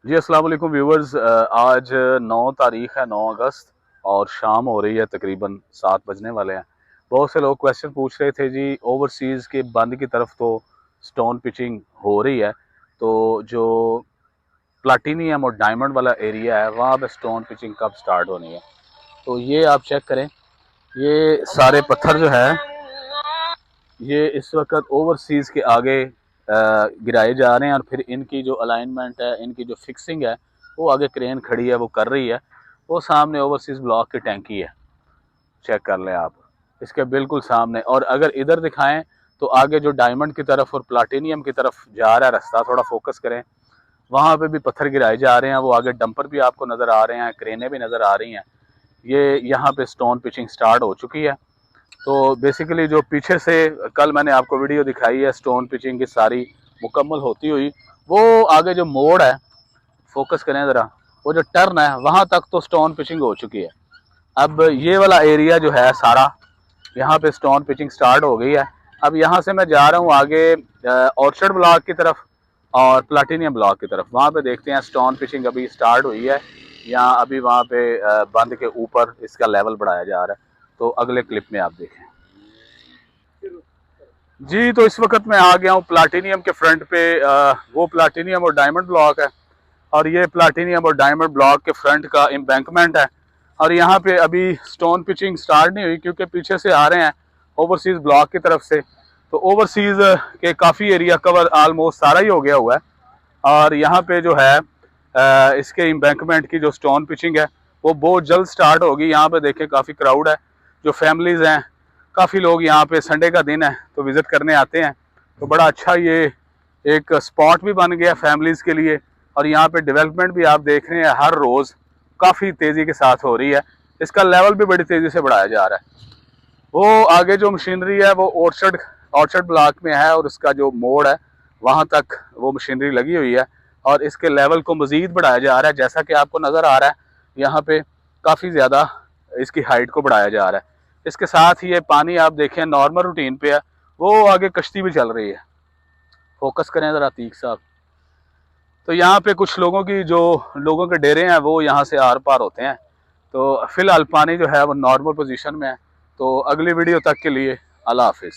जी अस्सलाम वालेकुम व्यूवर्स। आज 9 तारीख है, 9 अगस्त, और शाम हो रही है, तकरीबन 7 बजने वाले हैं। बहुत से लोग क्वेश्चन पूछ रहे थे जी, ओवरसीज़ के बंद की तरफ तो स्टोन पिचिंग हो रही है, तो जो प्लाटीनियम और डायमंड वाला एरिया है वहाँ पे स्टोन पिचिंग कब स्टार्ट होनी है। तो ये आप चेक करें, ये सारे पत्थर जो है ये इस वक्त ओवरसीज़ के आगे गिराए जा रहे हैं, और फिर इनकी जो अलाइनमेंट है, इनकी जो फिक्सिंग है, वो आगे क्रेन खड़ी है वो कर रही है। वो सामने ओवरसीज़ ब्लॉक की टैंकी है, चेक कर लें आप, इसके बिल्कुल सामने। और अगर इधर दिखाएं तो आगे जो डायमंड की तरफ और प्लाटीनियम की तरफ जा रहा है रास्ता, थोड़ा फोकस करें, वहाँ पे भी पत्थर गिराए जा रहे हैं। वो आगे डंपर भी आपको नज़र आ रहे हैं, क्रेनें भी नज़र आ रही हैं। ये यहाँ पे स्टोन पिचिंग स्टार्ट हो चुकी है। तो बेसिकली जो पीछे से कल मैंने आपको वीडियो दिखाई है स्टोन पिचिंग की सारी मुकम्मल होती हुई, वो आगे जो मोड़ है, फोकस करें ज़रा, वो जो टर्न है वहाँ तक तो स्टोन पिचिंग हो चुकी है। अब ये वाला एरिया जो है सारा, यहाँ पे स्टोन पिचिंग स्टार्ट हो गई है। अब यहाँ से मैं जा रहा हूँ आगे ऑर्चर्ड ब्लॉक की तरफ और प्लाटीनियम ब्लॉक की तरफ। वहाँ पे देखते हैं स्टोन पिचिंग अभी स्टार्ट हुई है या अभी वहाँ पे बंद के ऊपर इसका लेवल बढ़ाया जा रहा है। तो अगले क्लिप में आप देखें जी। तो इस वक्त मैं आ गया हूँ प्लाटीनियम के फ्रंट पे। वो प्लाटीनियम और डायमंड ब्लॉक है, और ये प्लाटीनियम और डायमंड ब्लॉक के फ्रंट का एम्बैंकमेंट है। और यहाँ पे अभी स्टोन पिचिंग स्टार्ट नहीं हुई, क्योंकि पीछे से आ रहे हैं ओवरसीज़ ब्लॉक की तरफ से। तो ओवरसीज़ के काफ़ी एरिया कवर आलमोस्ट सारा ही हो गया हुआ है। और यहाँ पे जो है इसके एम्बैंकमेंट की जो स्टोन पिचिंग है वो बहुत जल्द स्टार्ट होगी। यहाँ पे देखें काफ़ी क्राउड है, जो फैमिलीज़ हैं, काफ़ी लोग यहाँ पे संडे का दिन है तो विज़िट करने आते हैं। तो बड़ा अच्छा ये एक स्पॉट भी बन गया फैमिलीज़ के लिए। और यहाँ पे डेवलपमेंट भी आप देख रहे हैं हर रोज़ काफ़ी तेज़ी के साथ हो रही है। इसका लेवल भी बड़ी तेज़ी से बढ़ाया जा रहा है। वो आगे जो मशीनरी है वो ऑर्चर्ड ब्लॉक में है, और उसका जो मोड़ है वहाँ तक वो मशीनरी लगी हुई है, और इसके लेवल को मज़ीद बढ़ाया जा रहा है। जैसा कि आपको नज़र आ रहा है, यहाँ पे काफ़ी ज़्यादा इसकी हाइट को बढ़ाया जा रहा है। इसके साथ ही ये पानी आप देखें नॉर्मल रूटीन पे है, वो आगे कश्ती भी चल रही है। फोकस करें ज़रा तीक साहब। तो यहाँ पे कुछ लोगों के डेरे हैं वो यहाँ से आर पार होते हैं। तो फिलहाल पानी जो है वो नॉर्मल पोजीशन में है। तो अगली वीडियो तक के लिए अल्लाह हाफिज़।